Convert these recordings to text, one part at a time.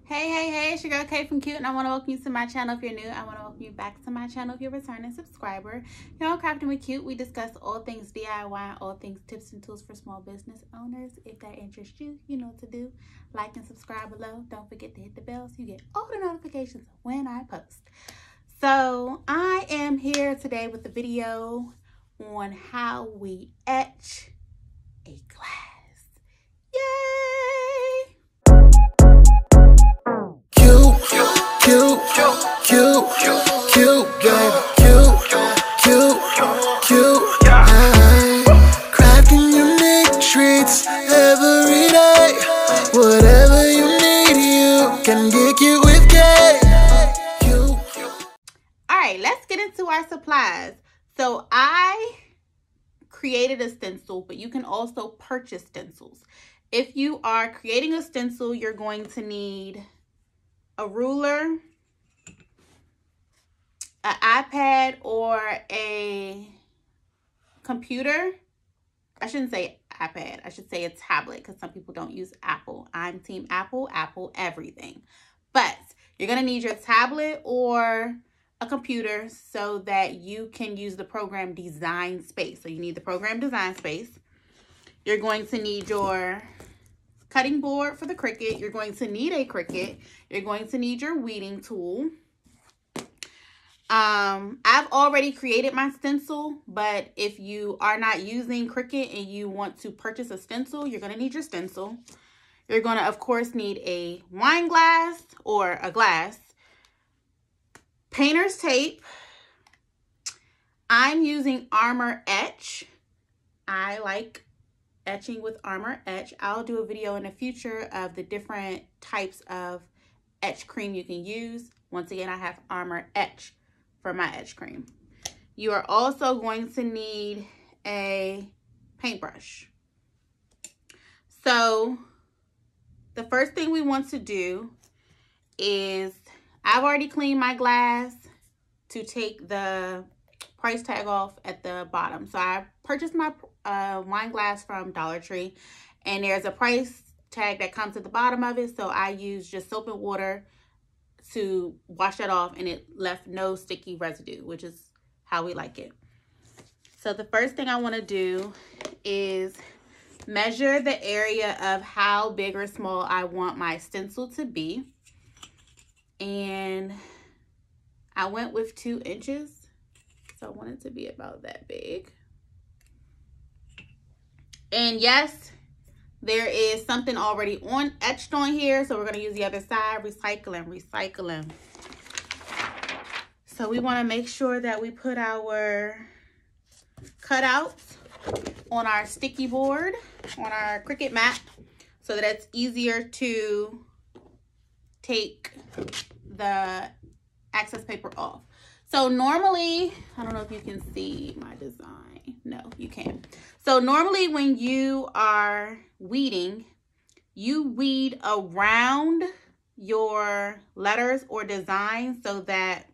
Hey, it's your girl Kay from Cute, and I want to welcome you to my channel if you're new. I want to welcome you back to my channel if you're a returning subscriber. Here on Crafting with Cute, we discuss all things DIY and all things tips and tools for small business owners. If that interests you, you know what to do. Like and subscribe below. Don't forget to hit the bell so you get all the notifications when I post. So I am here today with a video on how we etch a glass. Yay! Cute, baby. Cute. Crafting unique treats every day. Whatever you need, you can get cute with Kay. All right, let's get into our supplies. So I created a stencil, but you can also purchase stencils. If you are creating a stencil, you're going to need a ruler, an iPad, or a computer. I shouldn't say iPad. I should say a tablet because some people don't use Apple. I'm team Apple, Apple everything. But you're going to need your tablet or a computer so that you can use the program Design Space. So you need the program Design Space. You're going to need your cutting board for the Cricut. You're going to need a Cricut. You're going to need your weeding tool. I've already created my stencil, but if you are not using Cricut and you want to purchase a stencil, you're going to need your stencil. You're going to, of course, need a wine glass or a glass, painter's tape. I'm using Armor Etch. I like etching with Armor Etch. I'll do a video in the future of the different types of etch cream you can use. Once again, I have Armor Etch for my etch cream. You are also going to need a paintbrush. So the first thing we want to do is, I've already cleaned my glass to take the price tag off at the bottom. So I purchased my wine glass from Dollar Tree, and there's a price tag that comes at the bottom of it. So I used just soap and water to wash that off, and it left no sticky residue, which is how we like it. So the first thing I want to do is measure the area of how big or small I want my stencil to be. And I went with 2 inches. So I want it to be about that big. And yes, there is something already etched on here. So we're going to use the other side, recycling. So we want to make sure that we put our cutouts on our sticky board, on our Cricut mat, so that it's easier to take the excess paper off. So normally, I don't know if you can see my design. No, you can. So normally when you are weeding, you weed around your letters or design so that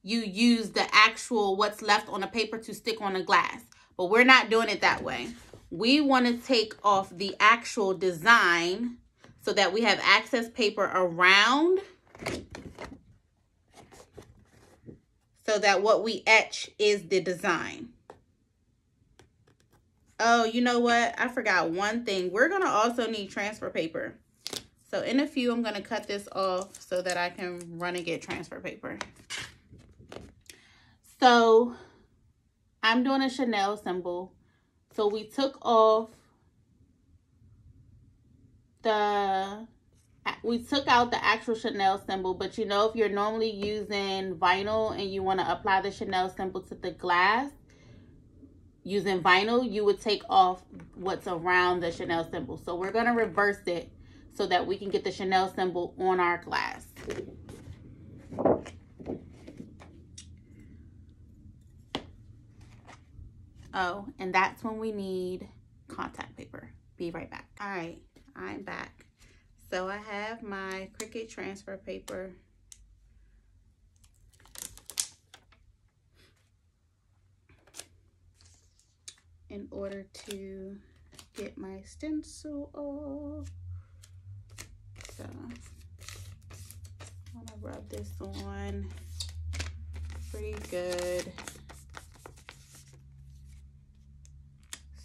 you use the actual what's left on the paper to stick on the glass. But we're not doing it that way. We want to take off the actual design so that we have excess paper around, so that what we etch is the design. Oh, you know what? I forgot one thing. We're going to also need transfer paper. So in a few, I'm going to cut this off so that I can run and get transfer paper. So I'm doing a Chanel symbol. So we took off we took out the actual Chanel symbol, but you know, if you're normally using vinyl and you want to apply the Chanel symbol to the glass using vinyl, you would take off what's around the Chanel symbol. So we're going to reverse it so that we can get the Chanel symbol on our glass. Oh, and that's when we need contact paper. Be right back. All right, I'm back. So I have my Cricut transfer paper. In order to get my stencil off. So I'm gonna rub this on pretty good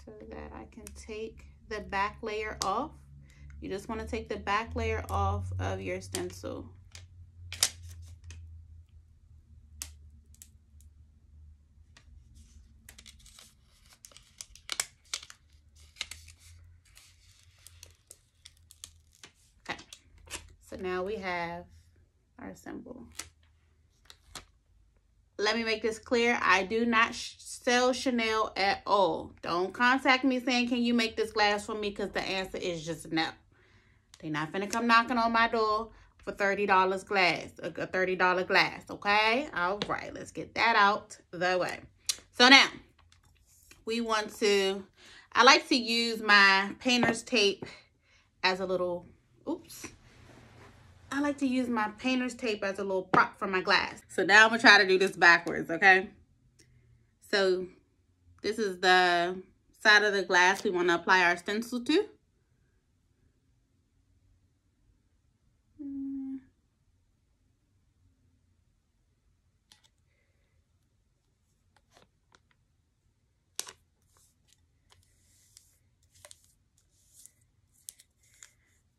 so that I can take the back layer off. You just want to take the back layer off of your stencil. Okay, so now we have our symbol. Let me make this clear. I do not sell Chanel at all. Don't contact me saying, can you make this glass for me? Because the answer is just no. They're not finna come knocking on my door for $30 glass, a $30 glass, okay? All right, let's get that out the way. So now, we want to, I like to use my painter's tape as a little, oops. I like to use my painter's tape as a little prop for my glass. So now I'm gonna try to do this backwards, okay? So this is the side of the glass we wanna apply our stencil to.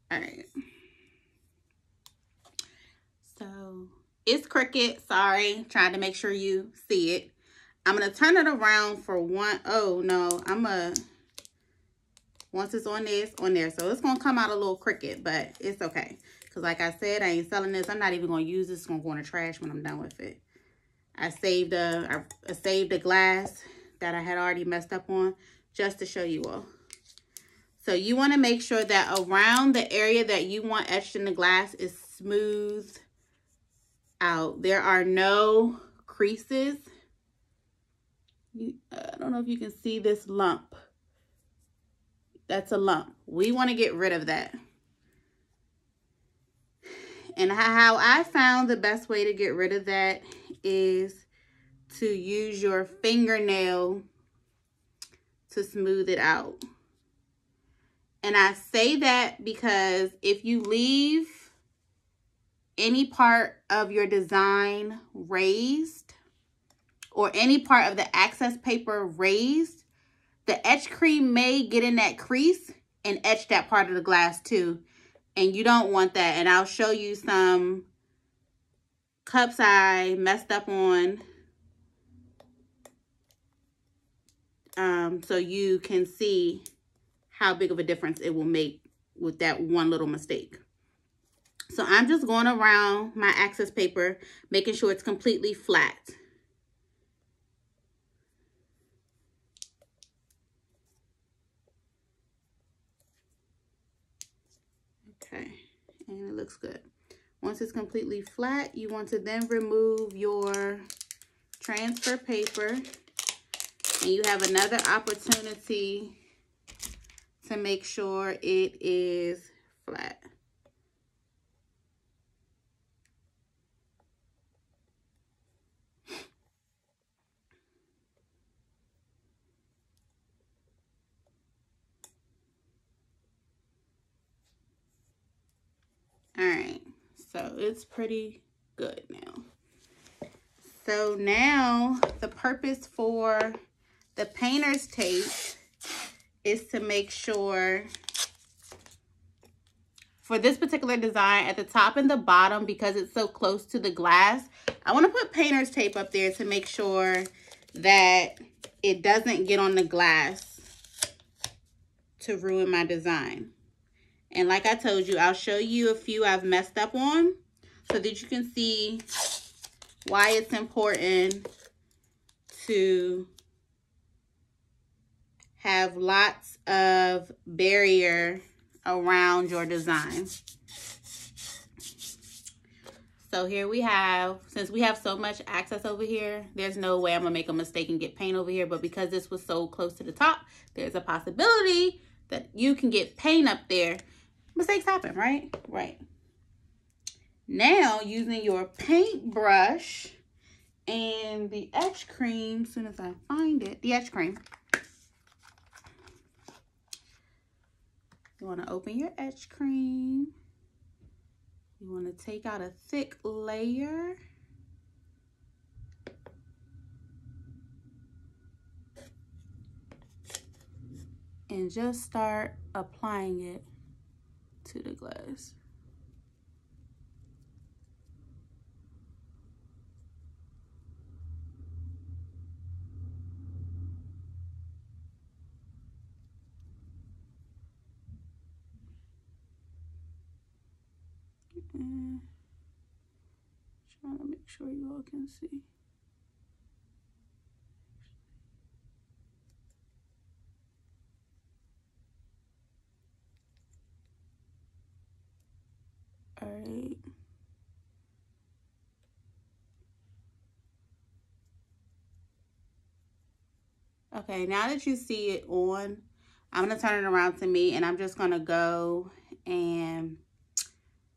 All right. So it's Cricut, sorry, trying to make sure you see it. I'm gonna turn it around for one. Oh no, once it's on this, on there. So it's gonna come out a little Cricut, but it's okay. Cause like I said, I ain't selling this. I'm not even gonna use this. It's gonna go in the trash when I'm done with it. I saved a glass that I had already messed up on just to show you all. So you want to make sure that around the area that you want etched in the glass is smooth out. There are no creases. I don't know if you can see this lump. That's a lump. We want to get rid of that. And how I found the best way to get rid of that is to use your fingernail to smooth it out. And I say that because if you leave any part of your design raised or any part of the access paper raised, the etch cream may get in that crease and etch that part of the glass too. And you don't want that. And I'll show you some cups I messed up on so you can see how big of a difference it will make with that one little mistake. So I'm just going around my access paper, making sure it's completely flat. Okay, and it looks good. Once it's completely flat, you want to then remove your transfer paper, and you have another opportunity to make sure it is flat. All right, so it's pretty good now. So now the purpose for the painter's tape is to make sure for this particular design at the top and the bottom, because it's so close to the glass, I want to put painter's tape up there to make sure that it doesn't get on the glass to ruin my design. And like I told you, I'll show you a few I've messed up on so that you can see why it's important to have lots of barrier around your design. So here we have, since we have so much access over here, there's no way I'm gonna make a mistake and get paint over here, but because this was so close to the top, there's a possibility that you can get paint up there. Mistakes happen, right? Right. Now, using your paintbrush and the etch cream, as soon as I find it, the etch cream, you want to open your etch cream take out a thick layer. And just start applying it to the glass. And trying to make sure you all can see. All right. Okay, now that you see it on, I'm gonna turn it around to me and I'm just gonna go and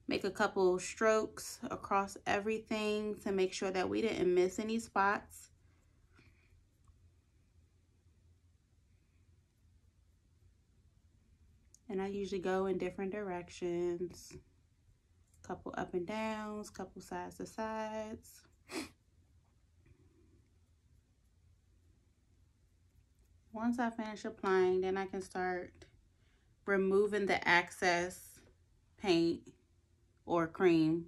make a couple strokes across everything to make sure that we didn't miss any spots. And I usually go in different directions. Couple up and downs, couple sides to sides. Once I finish applying, then I can start removing the excess paint or cream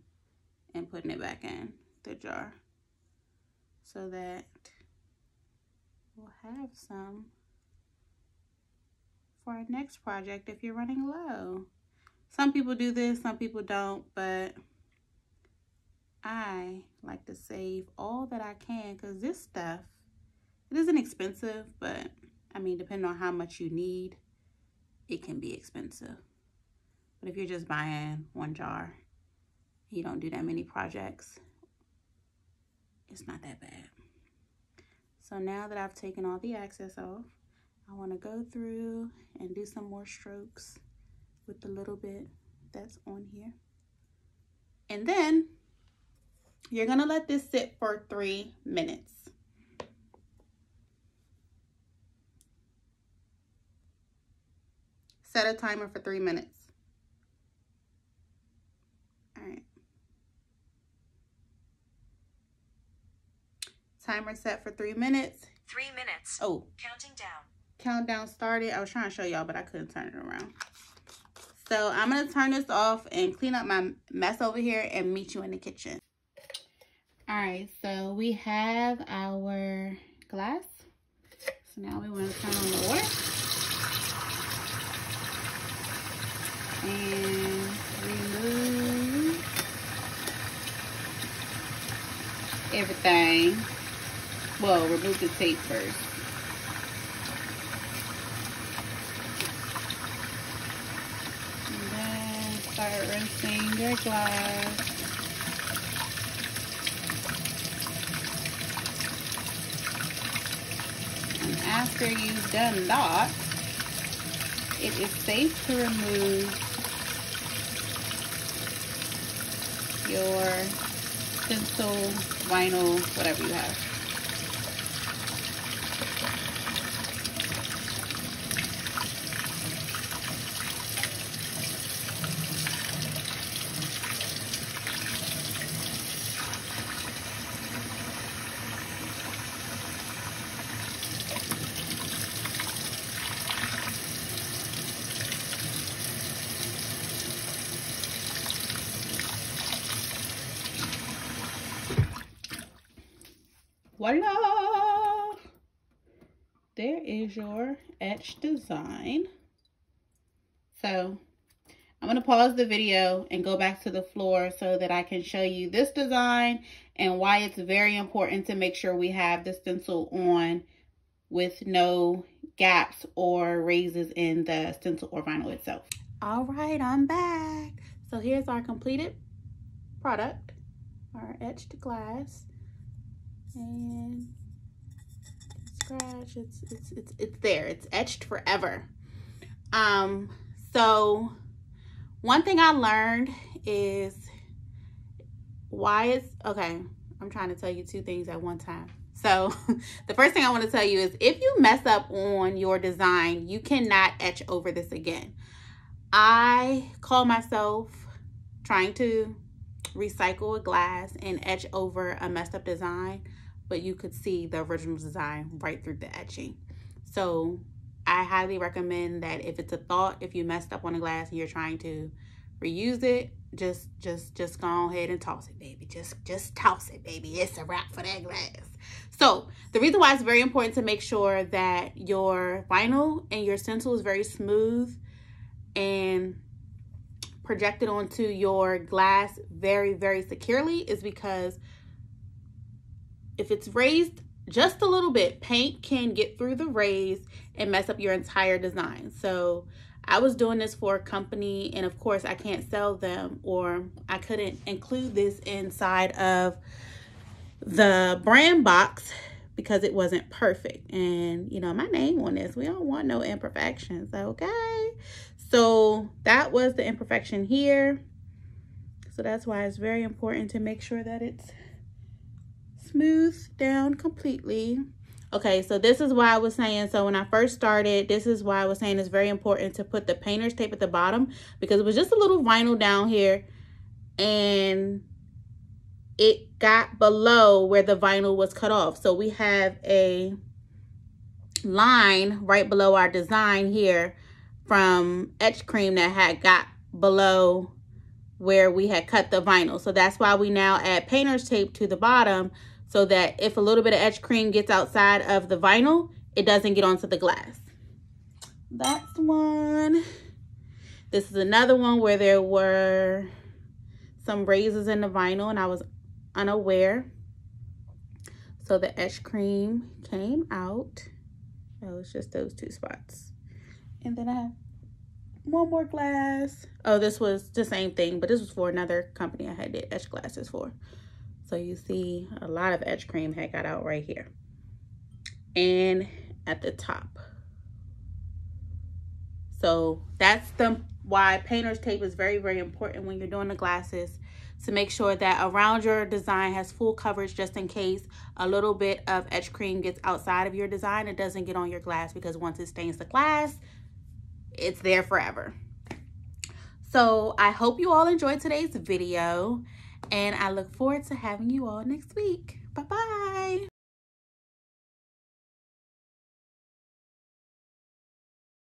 and putting it back in the jar so that we'll have some for our next project if you're running low. Some people do this, some people don't, but I like to save all that I can because this stuff, it isn't expensive, but I mean, depending on how much you need, it can be expensive. But if you're just buying one jar, you don't do that many projects, it's not that bad. So now that I've taken all the excess off, I want to go through and do some more strokes with the little bit that's on here. And then you're gonna let this sit for 3 minutes. Set a timer for 3 minutes. All right. Timer set for 3 minutes. 3 minutes. Oh. Counting down. Countdown started. I was trying to show y'all, but I couldn't turn it around. So I'm going to turn this off and clean up my mess over here and meet you in the kitchen. All right, so we have our glass. So now we want to turn on the water. And remove everything. Well, remove the tape first. And then start rinsing your glass. And after you've done that, it is safe to remove your stencil, vinyl, whatever you have. Voila! There is your etched design. So I'm going to pause the video and go back to the floor so that I can show you this design and why it's very important to make sure we have the stencil on with no gaps or raises in the stencil or vinyl itself. All right, I'm back. So here's our completed product, our etched glass. And scratch, it's there, it's etched forever. So one thing I learned is why it's okay. I'm trying to tell you two things at one time. So the first thing I want to tell you is if you mess up on your design, you cannot etch over this again. I call myself trying to recycle a glass and etch over a messed up design, but you could see the original design right through the etching. So I highly recommend that if it's a thought, if you messed up on a glass and you're trying to reuse it, just go ahead and toss it, baby. Just toss it, baby. It's a wrap for that glass. So the reason why it's very important to make sure that your vinyl and your stencil is very smooth and projected onto your glass very, very securely is because if it's raised just a little bit, paint can get through the raise and mess up your entire design. So I was doing this for a company, and of course I can't sell them, or I couldn't include this inside of the brand box because it wasn't perfect. And you know, my name on this, we don't want no imperfections, okay? So that was the imperfection here. So that's why it's very important to make sure that it's smoothed down completely. Okay, so this is why I was saying, so when I first started, this is why I was saying it's very important to put the painter's tape at the bottom, because it was just a little vinyl down here and it got below where the vinyl was cut off. So we have a line right below our design here from etch cream that had got below where we had cut the vinyl. So that's why we now add painter's tape to the bottom, so that if a little bit of etch cream gets outside of the vinyl, it doesn't get onto the glass. That's one. This is another one where there were some raises in the vinyl and I was unaware. So the etch cream came out. It was just those two spots. And then I have one more glass. Oh, this was the same thing, but this was for another company I had did etch glasses for. So you see a lot of etch cream had got out right here and at the top. So that's why painter's tape is very, very important when you're doing the glasses, to make sure that around your design has full coverage, just in case a little bit of etch cream gets outside of your design. It doesn't get on your glass, because once it stains the glass, it's there forever. So I hope you all enjoyed today's video, and I look forward to having you all next week. Bye-bye.